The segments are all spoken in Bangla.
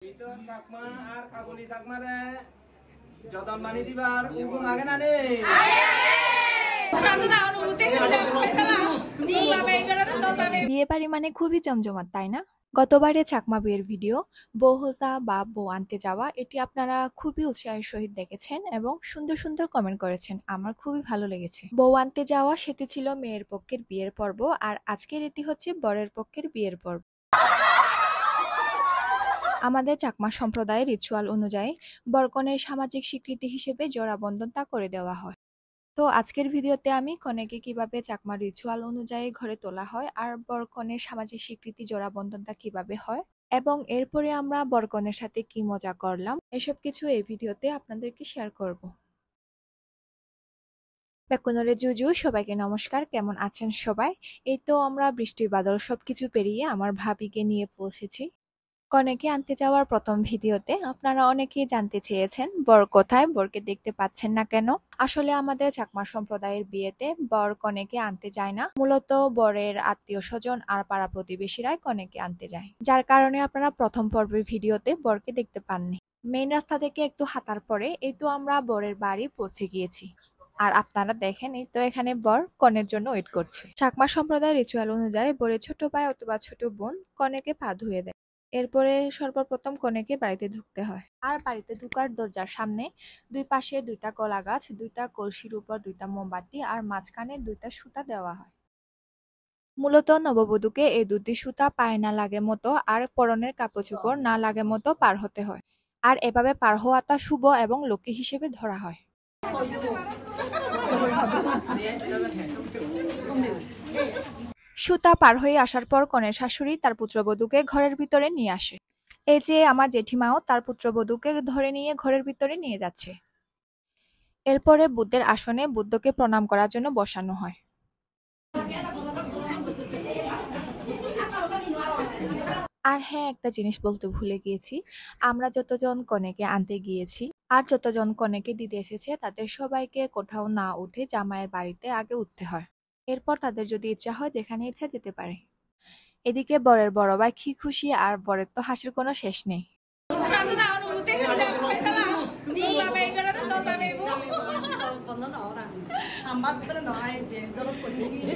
ভিতর চাকমা আর কাবুলি চাকমারে যতন বানি দিবার উগুম আগে না নে বিয়ে বাড়ি মানে খুবই জমজমাট, তাই না? গতবারে চাকমা বিয়ের ভিডিও বউ হোজা বা বউ আনতে যাওয়া, এটি আপনারা খুবই উৎসাহের সহিত দেখেছেন এবং সুন্দর সুন্দর কমেন্ট করেছেন। আমার খুবই ভালো লেগেছে। বউ আনতে যাওয়া সেটি ছিল মেয়ের পক্ষের বিয়ের পর্ব, আর আজকের এটি হচ্ছে বরের পক্ষের বিয়ের পর্ব। আমাদের চাকমা সম্প্রদায়ের রিচুয়াল অনুযায়ী বরকনের সামাজিক স্বীকৃতি হিসেবে জোড়া বন্ধন তা করে দেওয়া হয়। তো আজকের ভিডিওতে আমি কনেকে কিভাবে চাকমা রিচুয়াল অনুযায়ী ঘরে তোলা হয় আর বরকনের সামাজিক স্বীকৃতি জোড়া বন্ধনটা কিভাবে হয় এবং এরপরে আমরা বরকনের সাথে কি মজা করলাম, এসব কিছু এই ভিডিওতে আপনাদেরকে শেয়ার করব। বেকনরে জুজু, সবাইকে নমস্কার। কেমন আছেন সবাই? এই তো আমরা বৃষ্টি বাদল সবকিছু পেরিয়ে আমার ভাবিকে নিয়ে পৌঁছেছি। কনেকে আনতে যাওয়ার প্রথম ভিডিওতে আপনারা অনেকেই জানতে চেয়েছেন বর কোথায়, বরকে দেখতে পাচ্ছেন না কেন। আসলে আমাদের চাকমা সম্প্রদায়ের বিয়েতে বর কনেকে আনতে যায় না, মূলত বরের আত্মীয় স্বজন আর পাড়া প্রতিবেশীরাই কনেকে আনতে যায়, যার কারণে আপনারা প্রথম পর্বের ভিডিওতে বরকে দেখতে পাননি। মেইন রাস্তা থেকে একটু হাঁটার পরে এই তো আমরা বরের বাড়ি পৌঁছে গিয়েছি, আর আপনারা দেখেন এই তো এখানে বর কনের জন্য ওয়েট করছে। চাকমা সম্প্রদায়ের রিচুয়াল অনুযায়ী বরের ছোট ভাই অথবা ছোট বোন কনেকে পা ধুয়ে দেয়। এরপরে সর্বপ্রথম কনেকে বাড়িতে ঢুকতে হয়, আর বাড়িতে ঢুকার দরজার সামনে দুই পাশে দুইটা কলা গাছ, দুইটা কলসির উপর দুইটা মোমবাতি আর মাঝখানে দুইটা সুতা দেওয়া হয়। মূলত নববধূকে এই দুটি সুতা পায়ে না লাগে মতো আর পরনের কাপড় চোপড় না লাগে মতো পার হতে হয়, আর এভাবে পার হওয়াটা শুভ এবং লক্ষ্মী হিসেবে ধরা হয়। সুতা পার হয়ে আসার পর কনের শাশুড়ি তার পুত্রবধূকে ঘরের ভিতরে নিয়ে আসে। এই যে আমার জেঠিমাও তার পুত্রবধূকে ধরে নিয়ে ঘরের ভিতরে নিয়ে যাচ্ছে। এরপরে বুদ্ধের আসনে বুদ্ধকে প্রণাম করার জন্য বসানো হয়। আর হ্যাঁ, একটা জিনিস বলতে ভুলে গিয়েছি, আমরা যতজন কনেকে আনতে গিয়েছি আর যতজন কনেকে দিতে এসেছে তাদের সবাইকে কোথাও না উঠে জামাইয়ের বাড়িতে আগে উঠতে হয়। এরপর তাদের যদি ইচ্ছা হয় যেখানে ইচ্ছা যেতে পারে। এদিকে বরের বড় ভাই কি খুশি, আর বরের তো হাসির কোনো শেষ নেই।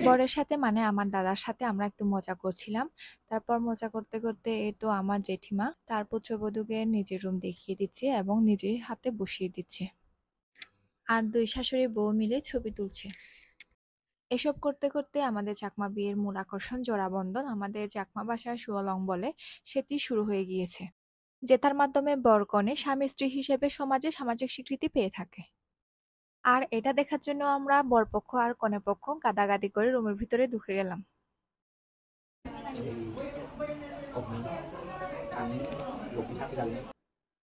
বরের সাথে মানে আমার দাদার সাথে আমরা একটু মজা করছিলাম। তারপর মজা করতে করতে এই তো আমার জেঠিমা তার পুত্রবধূকে নিজের রুম দেখিয়ে দিচ্ছে এবং নিজের হাতে বসিয়ে দিচ্ছে, আর দুই শাশুড়ি বউ মিলে ছবি তুলছে। এসব করতে করতে আমাদের চাকমা বিয়ের মূল আকর্ষণ জোড়া বন্ধন, আমাদের চাকমা ভাষায় সুয়লং বলে, সেটি শুরু হয়ে গিয়েছে, যেটার মাধ্যমে বর কনে স্বামী স্ত্রী হিসেবে সমাজে সামাজিক স্বীকৃতি পেয়ে থাকে। আর এটা দেখার জন্য আমরা বরপক্ষ আর কনেপক্ষ গাদাগাদি করে রুমের ভিতরে ঢুকে গেলাম।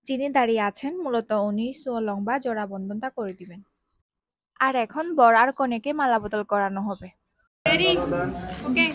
যিনি দাঁড়িয়ে আছেন মূলত উনি সুয়লং বা জোড়া বন্ধনটা করে দিবেন। আর এখন বর আর কনেকে মালা বদল করানো হবে। ওকে।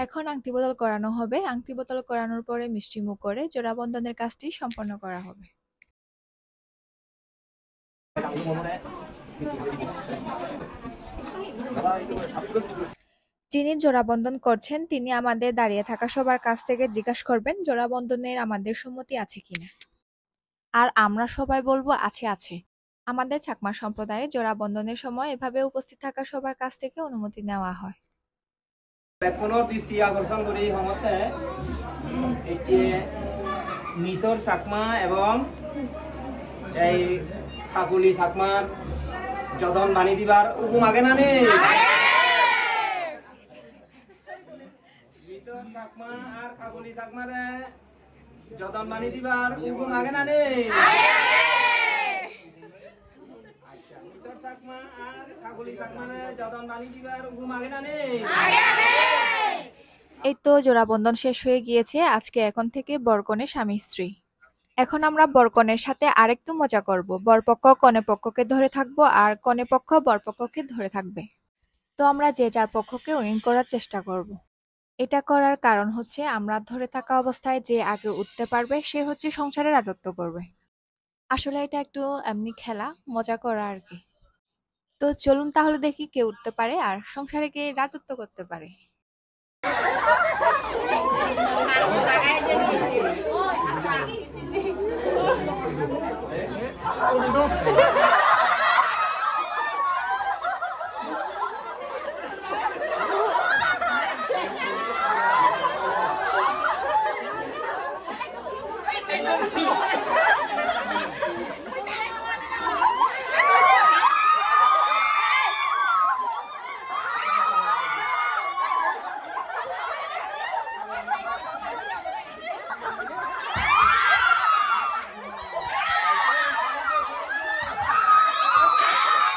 এখন আংটি বদল করানো হবে। আংটি বদল করানোর পরে মিষ্টি মুখ করে জোড়া বন্ধনের কাজটি সম্পন্ন করা হবে। যিনি জোড়া বন্ধন করছেন তিনি আমাদের দাঁড়িয়ে থাকা সবার কাছ থেকে জিজ্ঞাসা করবেন জোড়া বন্ধনের আমাদের সম্মতি আছে কিনা, আর আমরা সবাই বলবো আছে আছে। আমাদের চাকমা সম্প্রদায়ে জোড়া বন্ধনের সময় এভাবে উপস্থিত থাকা সবার কাছ থেকে অনুমতি নেওয়া হয়। বেকনের দৃষ্টি আকর্ষণ করি সমতে এই যে মিতর চাকমা এবং এই কাকুলি চাকমার যতন বানি দিবার উগুম আগে না নে মিতর চাকমা আর কাকুলি চাকমারে যতন বানি দিবার উগুম আগে না নে মিতর চাকমা আর কাকুলি চাকমারে যতন বানি দিবার উগুম আগে না নে। এই তো জোড়া বন্ধন শেষ হয়ে গিয়েছে। আজকে এখন থেকে বরকনে স্বামী স্ত্রী। এখন আমরা বরকনের সাথে আরেকটু মজা করব। বরপক্ষ কনে পক্ষকে ধরে থাকবো আর কনে পক্ষ বরপক্ষকে ধরে থাকবে। তো আমরা যে যার পক্ষকে উইন করার চেষ্টা করব। এটা করার কারণ হচ্ছে আমরা ধরে থাকা অবস্থায় যে আগে উঠতে পারবে সে হচ্ছে সংসারে রাজত্ব করবে। আসলে এটা একটু এমনি খেলা, মজা করা আর কি। তো চলুন তাহলে দেখি কে উঠতে পারে আর সংসারে কে রাজত্ব করতে পারে।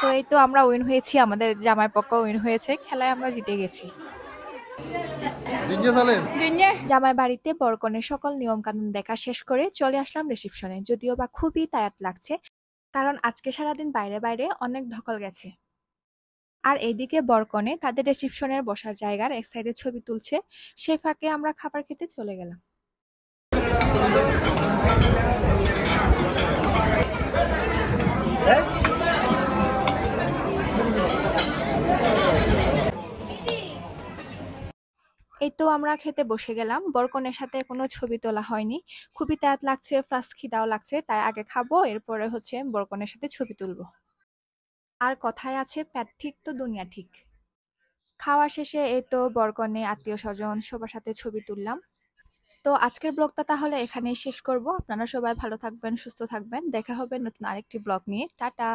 তো এই তো আমরা উইন হয়েছি, আমাদের জামাই পক্ষ উইন হয়েছে, খেলায় আমরা জিতে গেছি। জামাই বাড়িতে বরকনের সকল নিয়ম কানুন দেখা শেষ করে চলে আসলাম রিসেপশনে, যদিও বা খুবই টায়ার্ড লাগছে, কারণ আজকে সারাদিন বাইরে বাইরে অনেক ধকল গেছে। আর এইদিকে বরকনে তাদের রিসেপশনের বসার জায়গার এক সাইডে ছবি তুলছে, সে ফাঁকে আমরা খাবার খেতে চলে গেলাম। এই তো আমরা খেতে বসে গেলাম। বরকনের সাথে কোনো ছবি তোলা হয়নি, খুবই টায়ার্ড লাগছে, প্লাস খিদাও লাগছে, তাই আগে খাবো, এরপরে হচ্ছে বরকনের সাথে ছবি তুলবো। আর কথায় আছে পেট ঠিক তো দুনিয়া ঠিক। খাওয়া শেষে এই তো বরকনে আত্মীয় স্বজন সবার সাথে ছবি তুললাম। তো আজকের ব্লগটা তাহলে এখানেই শেষ করব। আপনারা সবাই ভালো থাকবেন, সুস্থ থাকবেন, দেখা হবে নতুন আরেকটি ব্লগ নিয়ে। টাটা।